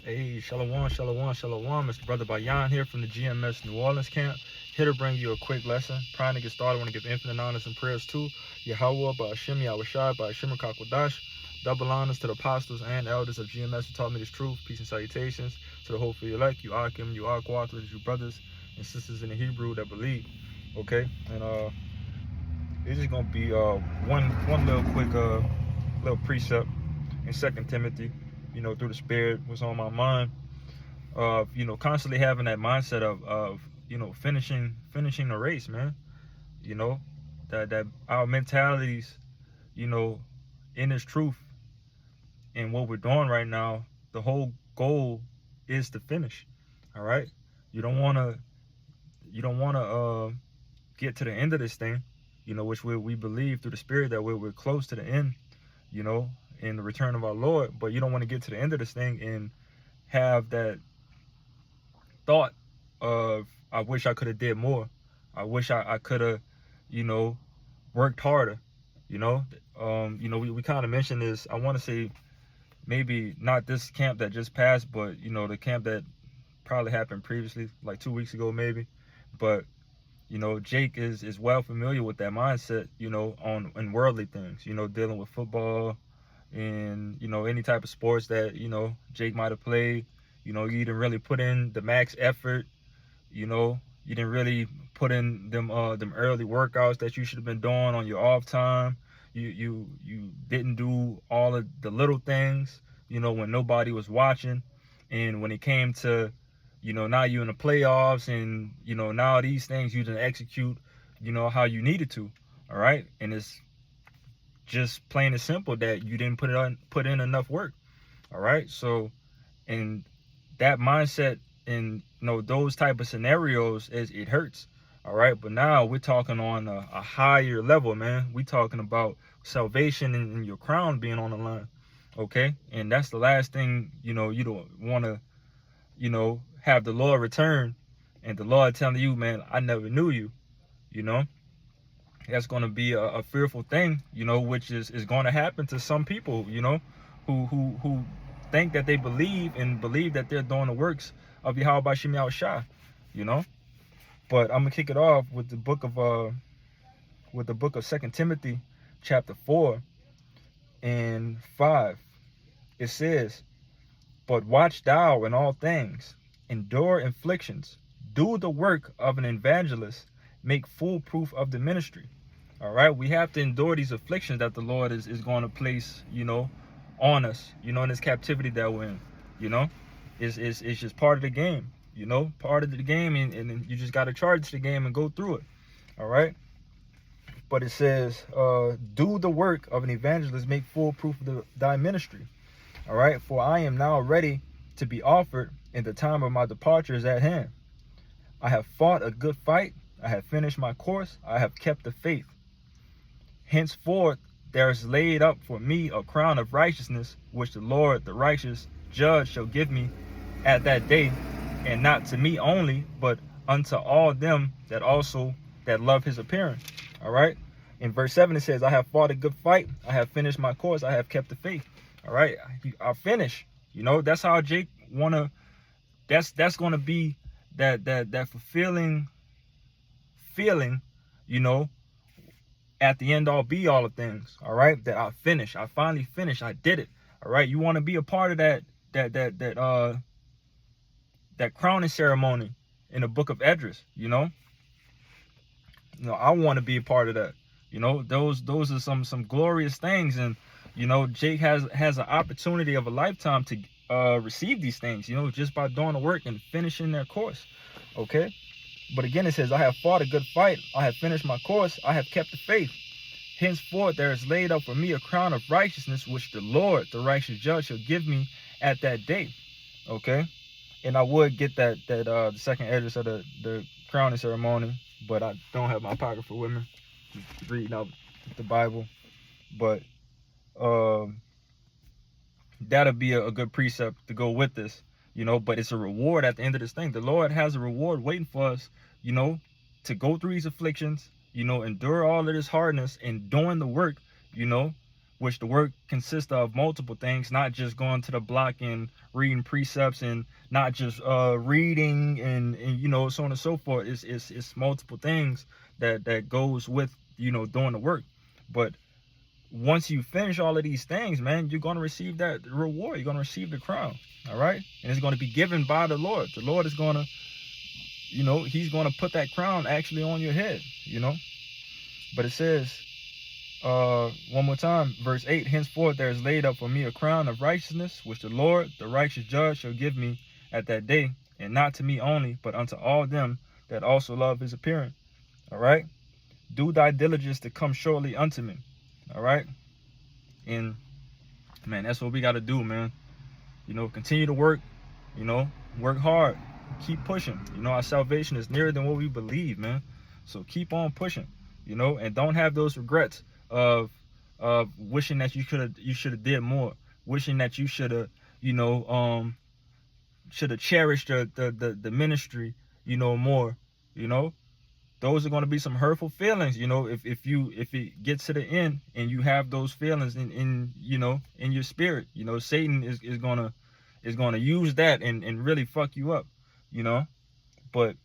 Hey, Shalom, Shalom, Shalom. It's the brother Bayan here from the GMS New Orleans camp. Here to bring you a quick lesson. Prior to get started, I want to give infinite honors and prayers to Yahweh, Ba'ashim, Yahushai, Ba'ashim, Kakwadash. Double honors to the apostles and elders of GMS who taught me this truth. Peace and salutations to the hopefully elect, you Akim, you Aquathers, you brothers and sisters in the Hebrew that believe. Okay, and this is gonna be one little quick little precept in 2 Timothy. Through the Spirit was on my mind. Constantly having that mindset of finishing the race, man. That our mentalities, in this truth and what we're doing right now, the whole goal is to finish. All right. You don't wanna get to the end of this thing, which we believe through the Spirit that we're close to the end, in the return of our Lord. But you don't want to get to the end of this thing and have that thought of, I wish I could have did more. I wish I could have, worked harder. We kind of mentioned this. I want to say maybe not this camp that just passed, but the camp that probably happened previously, like 2 weeks ago maybe. But Jake is well familiar with that mindset, in worldly things, dealing with football and any type of sports that Jake might have played. You didn't really put in the max effort. You didn't really put in them early workouts that you should have been doing on your off time. You didn't do all of the little things, when nobody was watching. And when it came to, now you in the playoffs and, now these things you didn't execute, how you needed to. All right. And it's just plain and simple that you didn't put in enough work. All right. So, and that mindset in those type of scenarios, it hurts. All right. But now we're talking on a higher level, man. We're talking about salvation and your crown being on the line. Okay. And that's the last thing, you don't want to, have the Lord return and the Lord telling you, man, I never knew you. That's going to be a fearful thing, which is going to happen to some people, who think that they believe that they're doing the works of Yahweh Bashim Yahushai, But I'm gonna kick it off with the book of 2 Timothy, chapter 4 and 5. It says, "But watch thou in all things, endure afflictions, do the work of an evangelist, make full proof of the ministry." All right, we have to endure these afflictions that the Lord is going to place, on us, in this captivity that we're in. It's just part of the game, part of the game, and you just got to charge the game and go through it. All right. But it says, do the work of an evangelist, make full proof of thy ministry. All right. For I am now ready to be offered, and the time of my departure is at hand. I have fought a good fight. I have finished my course. I have kept the faith. Henceforth, there is laid up for me a crown of righteousness, which the Lord, the righteous judge, shall give me at that day, and not to me only, but unto all them that love his appearing. All right. In verse 7, it says, I have fought a good fight. I have finished my course. I have kept the faith. All right. I finish. That's how Jake that's going to be that fulfilling feeling, at the end all be all of things. All right. That I finished. I finally finished. I did it. All right. You want to be a part of that crowning ceremony in the book of Esdras, I want to be a part of that. Those are some glorious things. And, Jake has an opportunity of a lifetime to receive these things, just by doing the work and finishing their course. Okay. But again, it says, I have fought a good fight. I have finished my course. I have kept the faith. Henceforth, there is laid up for me a crown of righteousness, which the Lord, the righteous judge, shall give me at that day. Okay. And I would get that the second address of the crowning ceremony, but I don't have my apocrypha with me. Just reading out the Bible. But that'll be a good precept to go with this, but it's a reward at the end of this thing. The Lord has a reward waiting for us, to go through these afflictions, endure all of this hardness and doing the work, which the work consists of multiple things, not just going to the block and reading precepts, and not just reading and you know, so on and so forth. It's multiple things that goes with, you know, doing the work. But once you finish all of these things, man, you're going to receive that reward. You're going to receive the crown. All right. And it's going to be given by the Lord. The Lord is going to, you know, he's going to put that crown actually on your head, you know. But it says, one more time, verse 8, henceforth there is laid up for me a crown of righteousness, which the Lord, the righteous judge, shall give me at that day, and not to me only, but unto all them that also love his appearing. All right. Do thy diligence to come shortly unto me. All right. And man, that's what we got to do, man. You know, continue to work, you know, work hard, keep pushing. You know, our salvation is nearer than what we believe, man. So keep on pushing, you know, and don't have those regrets of wishing that you should have did more, wishing that you should have, you know, should have cherished the ministry, you know, more, you know. Those are going to be some hurtful feelings, you know, if it gets to the end and you have those feelings in you know, in your spirit. You know, Satan is gonna use that and really fuck you up, you know. But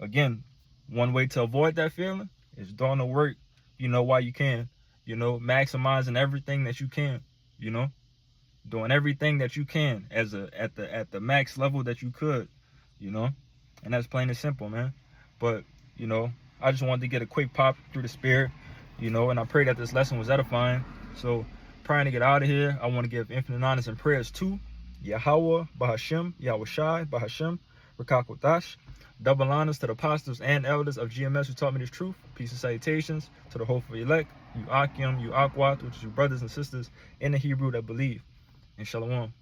again, one way to avoid that feeling is doing the work, you know, while you can, you know, maximizing everything that you can, you know, doing everything that you can at the max level that you could, you know. And that's plain and simple, man. But you know, I just wanted to get a quick pop through the spirit, you know, and I pray that this lesson was edifying. So, praying to get out of here, I want to give infinite honors and prayers to Yahweh, Bahashem, Yahweh Shai, Bahashem, Rakakotash. Double honors to the apostles and elders of GMS who taught me this truth. Peace and salutations to the hopeful elect, you Akim, you Akwat, which is your brothers and sisters in the Hebrew that believe. And Shalom.